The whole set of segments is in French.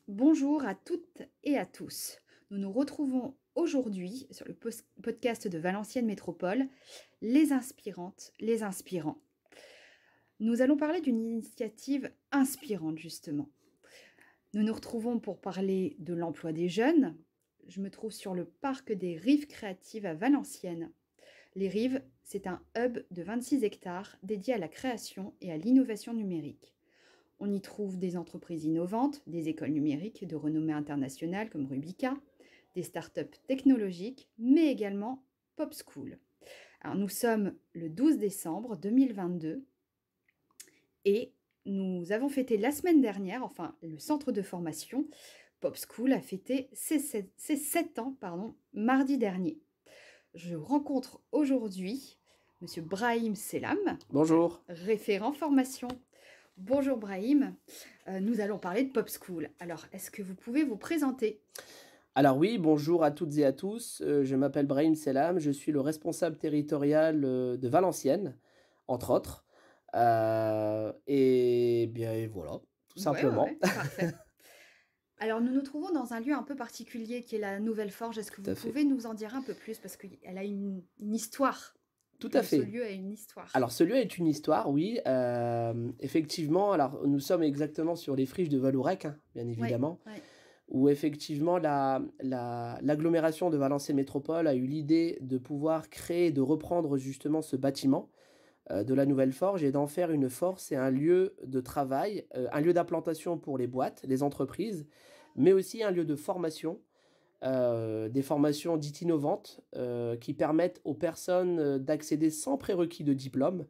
Bonjour à toutes et à tous. Nous nous retrouvons aujourd'hui sur le podcast de Valenciennes Métropole, les inspirantes, les inspirants. Nous allons parler d'une initiative inspirante justement. Nous nous retrouvons pour parler de l'emploi des jeunes. Je me trouve sur le parc des Rives créatives à Valenciennes. Les Rives, c'est un hub de 26 hectares dédié à la création et à l'innovation numérique. On y trouve des entreprises innovantes, des écoles numériques de renommée internationale comme Rubica, des startups technologiques, mais également Pop School. Alors, nous sommes le 12 décembre 2022 et nous avons fêté la semaine dernière, enfin le centre de formation Pop School a fêté ses 7 ans mardi dernier. Je rencontre aujourd'hui Monsieur Brahim Selam, Bonjour. référent formation. Bonjour Brahim, nous allons parler de Pop School. Alors, est-ce que vous pouvez vous présenter? Alors oui, bonjour à toutes et à tous. Je m'appelle Brahim Selam, je suis le responsable territorial de Valenciennes, entre autres. Et bien et voilà, tout simplement. Ouais, parfait. Alors, nous nous trouvons dans un lieu un peu particulier qui est la Nouvelle Forge. Est-ce que Tout vous à fait. pouvez nous en dire un peu plus? Parce qu'elle a une histoire. Tout à Ce fait. lieu a une histoire. Alors ce lieu est une histoire, oui. Effectivement, alors nous sommes exactement sur les friches de Valourec, hein, bien Ouais, évidemment, ouais. où effectivement l'agglomération de Valenciennes Métropole a eu l'idée de pouvoir créer, de reprendre justement ce bâtiment de la Nouvelle Forge et d'en faire une force et un lieu de travail, un lieu d'implantation pour les boîtes, les entreprises, mais aussi un lieu de formation, des formations dites innovantes qui permettent aux personnes d'accéder sans prérequis de diplôme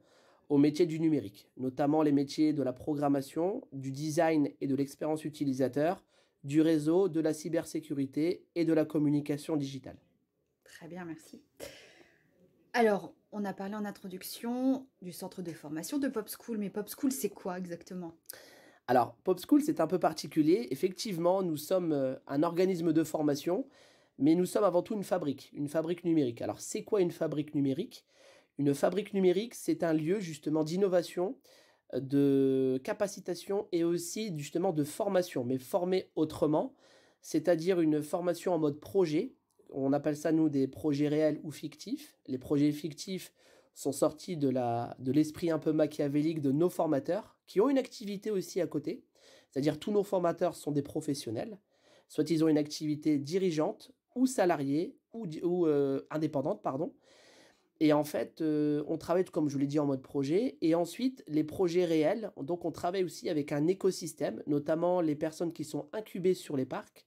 aux métiers du numérique, notamment les métiers de la programmation, du design et de l'expérience utilisateur, du réseau, de la cybersécurité et de la communication digitale. Très bien, merci. Alors, on a parlé en introduction du centre de formation de Pop School, mais Pop School, c'est quoi exactement? Alors, Pop School, c'est un peu particulier. Effectivement, nous sommes un organisme de formation, mais nous sommes avant tout une fabrique numérique. Alors, c'est quoi une fabrique numérique? Une fabrique numérique, c'est un lieu justement d'innovation, de capacitation et aussi justement de formation, mais formé autrement, c'est-à-dire une formation en mode projet. On appelle ça, nous, des projets réels ou fictifs. Les projets fictifs sont sortis de l'esprit un peu machiavélique de nos formateurs, qui ont une activité aussi à côté. C'est-à-dire tous nos formateurs sont des professionnels, soit ils ont une activité dirigeante ou salariée ou indépendante, pardon. Et en fait, on travaille, comme je vous l'ai dit, en mode projet. Et ensuite, les projets réels. Donc, on travaille aussi avec un écosystème, notamment les personnes qui sont incubées sur les parcs,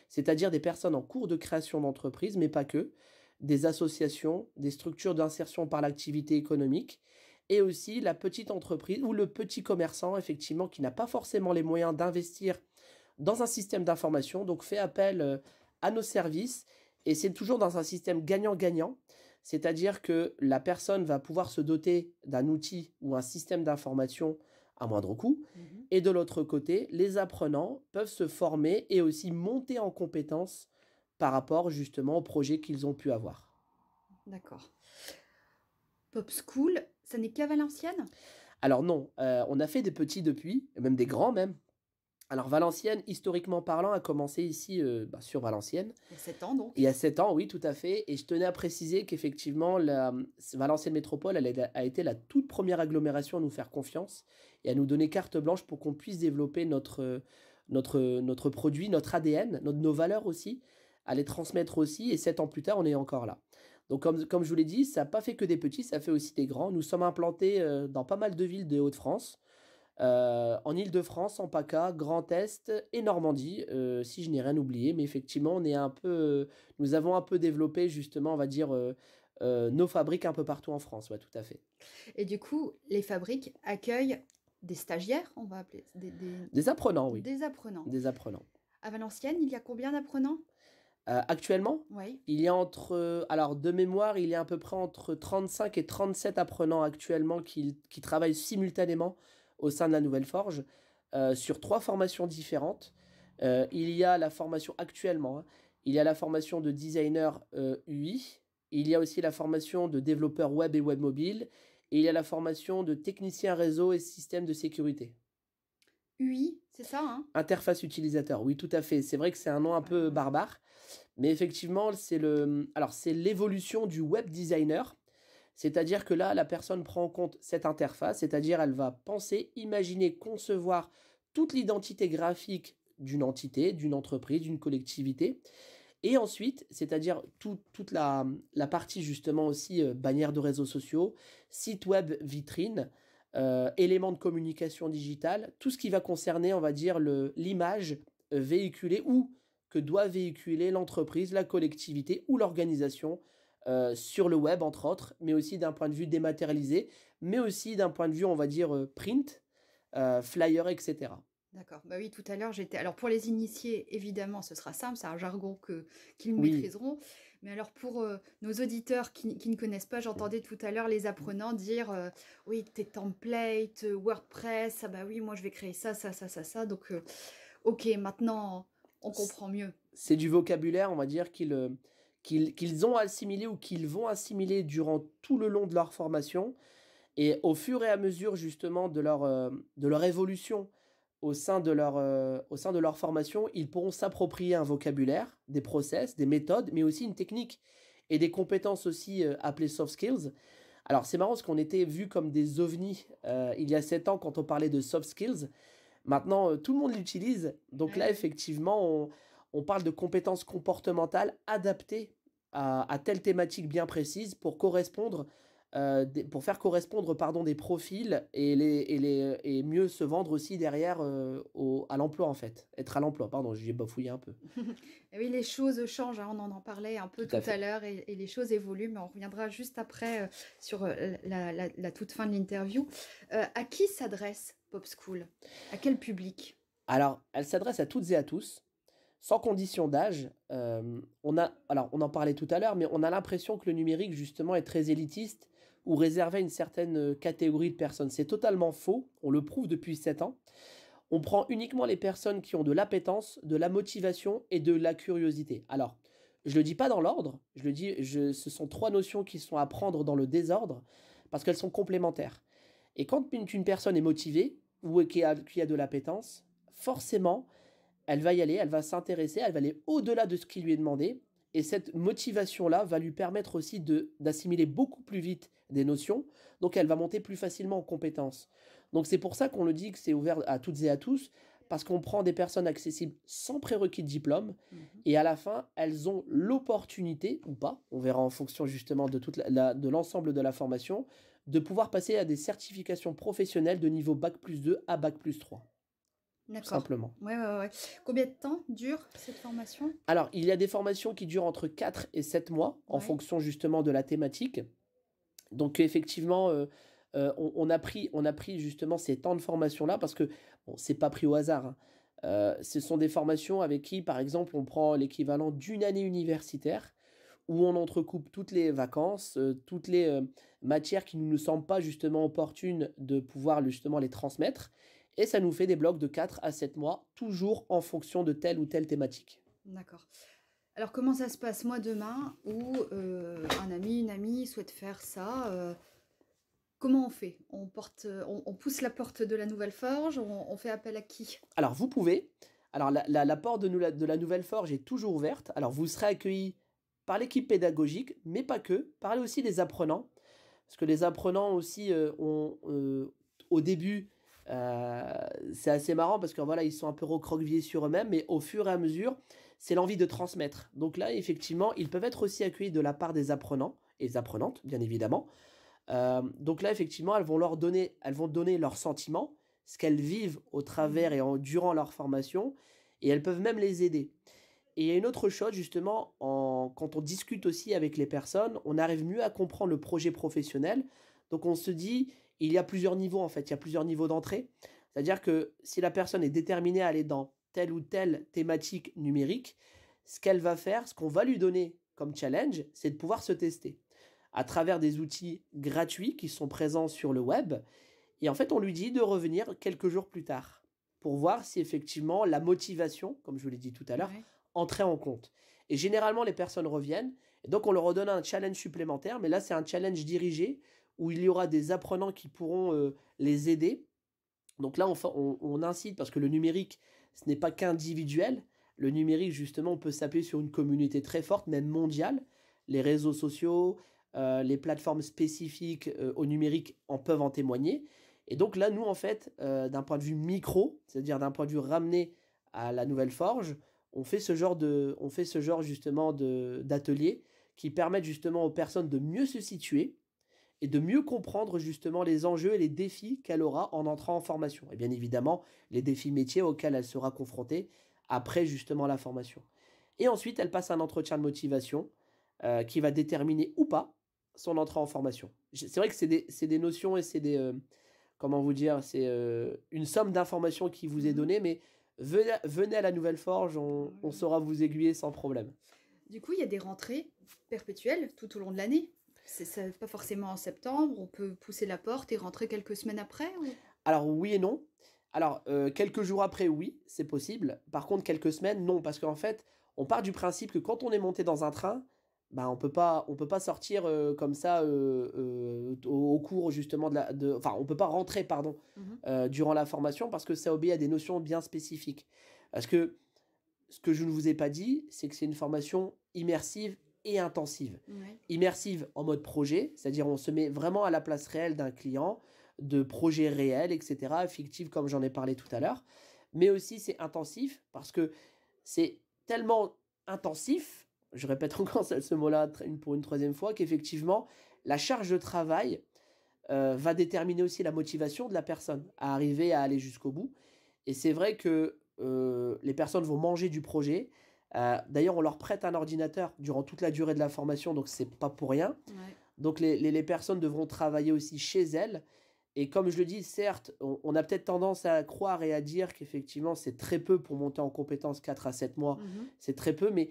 c'est-à-dire des personnes en cours de création d'entreprise, mais pas que, des associations, des structures d'insertion par l'activité économique, et aussi la petite entreprise ou le petit commerçant, effectivement, qui n'a pas forcément les moyens d'investir dans un système d'information, donc fait appel à nos services. Et c'est toujours dans un système gagnant-gagnant, c'est-à-dire que la personne va pouvoir se doter d'un outil ou un système d'information à moindre coût. Mhm. Et de l'autre côté, les apprenants peuvent se former et aussi monter en compétences par rapport justement au projet qu'ils ont pu avoir. D'accord. Pop School, ça n'est qu'à Valenciennes? Alors non, on a fait des petits depuis, et même des grands même. Alors Valenciennes, historiquement parlant, a commencé ici sur Valenciennes. Il y a 7 ans donc. Il y a 7 ans, oui, tout à fait. Et je tenais à préciser qu'effectivement, la Valenciennes Métropole a été la toute première agglomération à nous faire confiance et à nous donner carte blanche pour qu'on puisse développer notre produit, notre ADN, nos valeurs aussi, à les transmettre aussi. Et 7 ans plus tard, on est encore là. Donc, comme je vous l'ai dit, ça n'a pas fait que des petits, ça fait aussi des grands. Nous sommes implantés dans pas mal de villes de Hauts-de-France. En Île-de-France, en PACA, Grand Est et Normandie, si je n'ai rien oublié. Mais effectivement, nous avons un peu développé justement, on va dire, nos fabriques un peu partout en France. Ouais, tout à fait. Et du coup, les fabriques accueillent des stagiaires, on va appeler Des apprenants, oui. des apprenants. Des apprenants. À Valenciennes, il y a combien d'apprenants? Actuellement, Oui. il y a alors de mémoire, il y a à peu près entre 35 et 37 apprenants actuellement qui travaillent simultanément au sein de la Nouvelle Forge sur 3 formations différentes. Il y a la formation actuellement, hein, il y a la formation de designer UI, il y a aussi la formation de développeur web et web mobile, et il y a la formation de technicien réseau et système de sécurité. UI, c'est ça, hein? Interface utilisateur, oui, tout à fait. C'est vrai que c'est un nom un Ouais, peu ouais. barbare, mais effectivement, c'est l'évolution du web designer. C'est-à-dire que là, la personne prend en compte cette interface, c'est-à-dire elle va penser, imaginer, concevoir toute l'identité graphique d'une entité, d'une entreprise, d'une collectivité. Et ensuite, c'est-à-dire toute la partie justement aussi bannière de réseaux sociaux, site web vitrine, éléments de communication digitale, tout ce qui va concerner, on va dire, l'image véhiculée ou que doit véhiculer l'entreprise, la collectivité ou l'organisation sur le web, entre autres, mais aussi d'un point de vue dématérialisé, mais aussi d'un point de vue, on va dire, print, flyer, etc. D'accord. Bah oui, tout à l'heure, j'étais alors pour les initiés, évidemment, ce sera simple, c'est un jargon qu'ils Oui, maîtriseront. Mais alors pour, nos auditeurs qui ne connaissent pas, j'entendais tout à l'heure les apprenants dire, «Oui, tes templates, WordPress, ah bah oui, moi je vais créer ça, ça, ça, ça, ça». Donc, OK, maintenant on comprend mieux. c'est du vocabulaire, on va dire, qu'ils ont assimilé ou qu'ils vont assimiler durant tout le long de leur formation et au fur et à mesure justement de leur évolution au sein de leur formation, ils pourront s'approprier un vocabulaire, des process, des méthodes, mais aussi une technique et des compétences aussi, appelées soft skills. Alors c'est marrant parce qu'on était vus comme des ovnis, il y a 7 ans quand on parlait de soft skills. Maintenant, tout le monde l'utilise. Donc Ouais, là, ouais. effectivement, on parle de compétences comportementales adaptées à telle thématique bien précise pour correspondre, pour faire correspondre, pardon, des profils et mieux se vendre aussi derrière, à l'emploi, en fait. Être à l'emploi, pardon, j'ai bafouillé un peu. Et oui, les choses changent, hein, on en parlait un peu Tout tout à à fait. l'heure et les choses évoluent, mais on reviendra juste après, sur, la toute fin de l'interview. À qui s'adresse Pop School? À quel public? Alors, elle s'adresse à toutes et à tous, sans condition d'âge. On en parlait tout à l'heure, mais on a l'impression que le numérique, justement, est très élitiste ou réservé à une certaine catégorie de personnes. C'est totalement faux. On le prouve depuis 7 ans. On prend uniquement les personnes qui ont de l'appétence, de la motivation et de la curiosité. Alors, je ne le dis pas dans l'ordre, ce sont trois notions qui sont à prendre dans le désordre parce qu'elles sont complémentaires. Et quand une personne est motivée ou qui a de l'appétence, forcément, elle va y aller, elle va s'intéresser, elle va aller au-delà de ce qui lui est demandé. Et cette motivation-là va lui permettre aussi d'assimiler beaucoup plus vite des notions. Donc elle va monter plus facilement en compétences. Donc c'est pour ça qu'on le dit que c'est ouvert à toutes et à tous, parce qu'on prend des personnes accessibles sans prérequis de diplôme. Mmh. Et à la fin, elles ont l'opportunité, ou pas, on verra en fonction justement de, de l'ensemble de la formation, de pouvoir passer à des certifications professionnelles de niveau Bac+2 à Bac+3, tout D'accord. simplement. Ouais, ouais, ouais. Combien de temps dure cette formation? Alors, il y a des formations qui durent entre 4 et 7 mois, en Ouais. fonction justement de la thématique. Donc effectivement, on a pris justement ces temps de formation-là parce que, bon, c'est pas pris au hasard, hein. Ce sont des formations avec qui, par exemple, on prend l'équivalent d'une année universitaire, où on entrecoupe toutes les vacances, toutes les, matières qui ne nous semblent pas justement opportunes de pouvoir justement les transmettre et ça nous fait des blocs de 4 à 7 mois, toujours en fonction de telle ou telle thématique. D'accord. Alors comment ça se passe? Moi demain où, un ami, une amie souhaite faire ça, comment on fait? On pousse la porte de la nouvelle forge? On fait appel à qui? Alors vous pouvez, alors la porte de la nouvelle forge est toujours ouverte. Alors vous serez accueillis par l'équipe pédagogique, mais pas que, par aussi les apprenants. Parce que les apprenants aussi au début, c'est assez marrant parce que voilà, ils sont un peu recroquevillés sur eux-mêmes, mais au fur et à mesure, c'est l'envie de transmettre. Donc là, effectivement, ils peuvent être aussi accueillis de la part des apprenants et des apprenantes, bien évidemment. Donc là, effectivement, elles vont donner leurs sentiments, ce qu'elles vivent au travers Mmh. et durant leur formation, et elles peuvent même les aider. Et il y a une autre chose, justement, quand on discute aussi avec les personnes, on arrive mieux à comprendre le projet professionnel. Donc on se dit, il y a plusieurs niveaux en fait, il y a plusieurs niveaux d'entrée. C'est-à-dire que si la personne est déterminée à aller dans telle ou telle thématique numérique, ce qu'elle va faire, ce qu'on va lui donner comme challenge, c'est de pouvoir se tester à travers des outils gratuits qui sont présents sur le web. Et en fait, on lui dit de revenir quelques jours plus tard pour voir si effectivement la motivation, comme je vous l'ai dit tout à l'heure, Ouais. entrait en compte. Et généralement, les personnes reviennent. Et donc, on leur redonne un challenge supplémentaire. Mais là, c'est un challenge dirigé où il y aura des apprenants qui pourront les aider Donc là, on incite parce que le numérique, ce n'est pas qu'individuel. Le numérique, justement, on peut s'appuyer sur une communauté très forte, même mondiale. Les réseaux sociaux, les plateformes spécifiques au numérique en peuvent en témoigner. Et donc là, nous, en fait, d'un point de vue micro, c'est-à-dire d'un point de vue ramené à la Nouvelle Forge, on fait ce genre justement d'ateliers qui permettent justement aux personnes de mieux se situer et de mieux comprendre justement les enjeux et les défis qu'elle aura en entrant en formation. Et bien évidemment, les défis métiers auxquels elle sera confrontée après justement la formation. Et ensuite, elle passe un entretien de motivation qui va déterminer ou pas son entrée en formation. C'est vrai que c'est des notions et c'est des... comment vous dire? C'est une somme d'informations qui vous est Mhm. donnée, mais venez à la Nouvelle Forge, on Voilà. saura vous aiguiller sans problème. Du coup, il y a des rentrées perpétuelles tout au long de l'année. C'est pas forcément en septembre, on peut pousser la porte et rentrer quelques semaines après Alors oui et non. Alors quelques jours après, oui, c'est possible. Par contre, quelques semaines, non, parce qu'en fait, on part du principe que quand on est monté dans un train, bah, on peut pas sortir comme ça au cours justement enfin, on peut pas rentrer, pardon, Mhm. durant la formation parce que ça obéit à des notions bien spécifiques. Parce que ce que je ne vous ai pas dit, c'est que c'est une formation immersive et intensive. Ouais. Immersive en mode projet, c'est-à-dire on se met vraiment à la place réelle d'un client, de projets réels, etc., fictifs comme j'en ai parlé tout à l'heure. Mais aussi c'est intensif parce que c'est tellement intensif, je répète encore ce mot-là pour une troisième fois, qu'effectivement la charge de travail va déterminer aussi la motivation de la personne à arriver à aller jusqu'au bout. Et c'est vrai que les personnes vont manger du projet. D'ailleurs, on leur prête un ordinateur durant toute la durée de la formation, donc c'est pas pour rien. Ouais. Donc les personnes devront travailler aussi chez elles. Et comme je le dis, certes, on a peut-être tendance à croire et à dire qu'effectivement, c'est très peu pour monter en compétence 4 à 7 mois. Mhm. C'est très peu, mais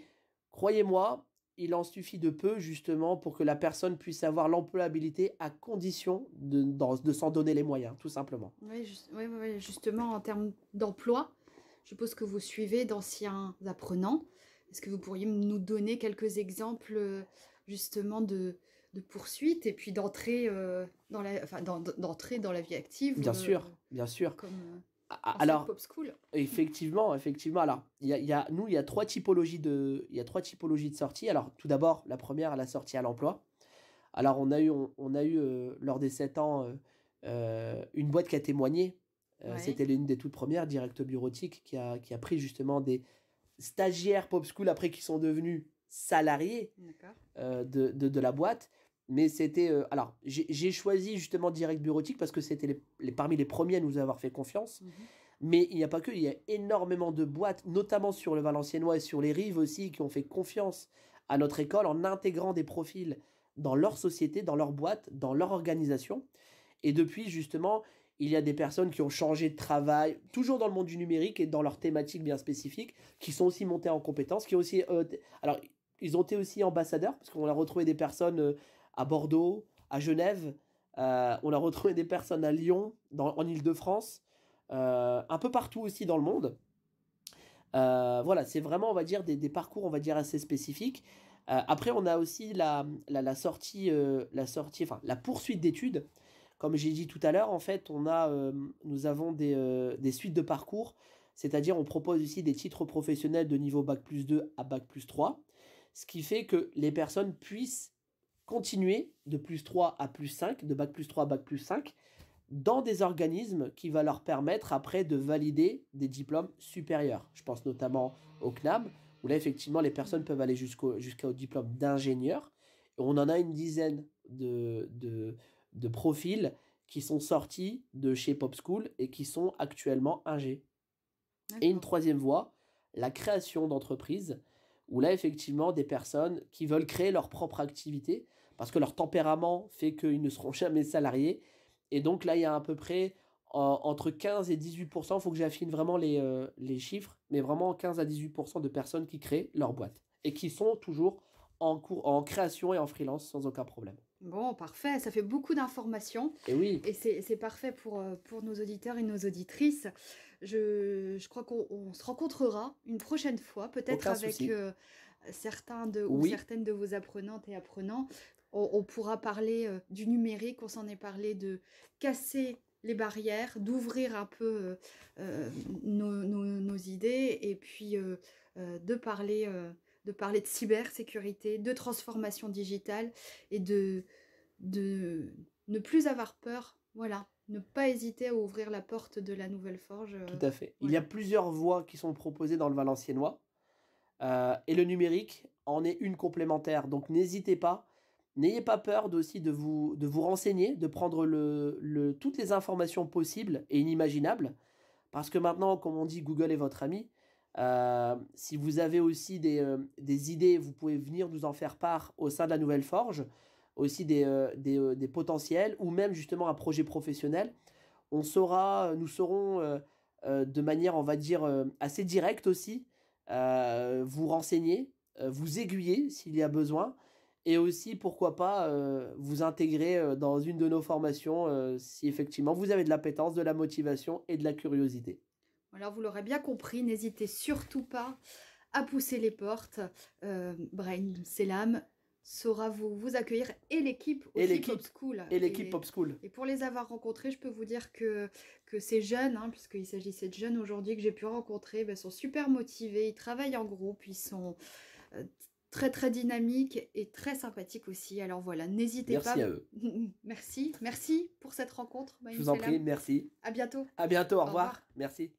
croyez-moi, il en suffit de peu justement pour que la personne puisse avoir l'employabilité à condition de s'en donner les moyens, tout simplement. Ouais, justement, en termes d'emploi, je suppose que vous suivez d'anciens apprenants. Est-ce que vous pourriez nous donner quelques exemples justement de poursuite et puis d'entrée d'entrée dans la vie active Bien sûr, bien sûr. comme ancien Alors, pop school? effectivement. Alors, il y a il y a trois typologies de sorties. Alors, tout d'abord, la première, la sortie à l'emploi. Alors, on a eu lors des 7 ans une boîte qui a témoigné. Ouais, C'était l'une des toutes premières, Direct Bureautique, qui a pris justement des stagiaires Pop School après qui sont devenus salariés d'accord. de la boîte. Mais c'était. Alors, j'ai choisi justement Direct Bureautique parce que c'était parmi les premiers à nous avoir fait confiance. Mhm. Mais il n'y a pas que, il y a énormément de boîtes, notamment sur le Valenciennois et sur les rives aussi, qui ont fait confiance à notre école en intégrant des profils dans leur société, dans leur boîte, dans leur organisation. Et depuis, justement, il y a des personnes qui ont changé de travail, toujours dans le monde du numérique et dans leur thématique bien spécifique, qui sont aussi montées en compétences, qui ont aussi... alors, ils ont été aussi ambassadeurs, parce qu'on a retrouvé des personnes à Bordeaux, à Genève, on a retrouvé des personnes à Lyon, en Île-de-France, un peu partout aussi dans le monde. Voilà, c'est vraiment, on va dire, des parcours, on va dire, assez spécifiques. Après, on a aussi enfin, la poursuite d'études. Comme j'ai dit tout à l'heure, en fait, nous avons des suites de parcours, c'est-à-dire on propose aussi des titres professionnels de niveau Bac+2 à Bac+3, ce qui fait que les personnes puissent continuer de +3 à +5, de Bac+3 à Bac+5, dans des organismes qui va leur permettre après de valider des diplômes supérieurs. Je pense notamment au CNAM, où là, effectivement, les personnes peuvent aller jusqu'au diplôme d'ingénieur. Et on en a une dizaine de profils qui sont sortis de chez Pop School et qui sont actuellement ingé. Et une D'accord. troisième voie, la création d'entreprises, où là, effectivement, des personnes qui veulent créer leur propre activité, parce que leur tempérament fait qu'ils ne seront jamais salariés. Et donc là, il y a à peu près entre 15 et 18%, il faut que j'affine vraiment les chiffres, mais vraiment 15 à 18% de personnes qui créent leur boîte et qui sont toujours en création et en freelance sans aucun problème. Bon, parfait, ça fait beaucoup d'informations. Et oui, Et c'est parfait pour nos auditeurs et nos auditrices. Je crois qu'on se rencontrera une prochaine fois, peut-être aucun avec souci. certains ou Oui, certaines de vos apprenantes et apprenants. On pourra parler du numérique, on s'en est parlé de casser les barrières, d'ouvrir un peu nos idées et puis de parler de cybersécurité, de transformation digitale et de ne plus avoir peur. Voilà, ne pas hésiter à ouvrir la porte de la nouvelle forge. Tout à fait. Il y a Voilà. plusieurs voies qui sont proposées dans le valenciennois. Et le numérique en est une complémentaire. Donc n'hésitez pas, n'ayez pas peur aussi de vous renseigner, de prendre toutes les informations possibles et inimaginables. Parce que maintenant, comme on dit, Google est votre ami. Si vous avez aussi des idées, vous pouvez venir nous en faire part au sein de la Nouvelle Forge, aussi des potentiels, ou même justement un projet professionnel. Nous saurons de manière, on va dire, assez directe aussi, vous renseigner, vous aiguiller s'il y a besoin, et aussi, pourquoi pas, vous intégrer dans une de nos formations si effectivement vous avez de l'appétence, de la motivation et de la curiosité. Alors vous l'aurez bien compris, n'hésitez surtout pas à pousser les portes. Brain Selam saura vous accueillir et l'équipe Et aussi Pop l'équipe, School. et l'équipe Pop School. Et pour les avoir rencontrés, je peux vous dire que ces jeunes, hein, puisqu'il s'agissait de jeunes aujourd'hui que j'ai pu rencontrer, ben, sont super motivés, ils travaillent en groupe, ils sont euh, très très dynamiques et très sympathiques aussi. Alors voilà, n'hésitez pas. Merci à eux. Merci pour cette rencontre, Je Brain vous en prie, Selam. merci. À bientôt. À bientôt, au Au revoir. revoir. Merci.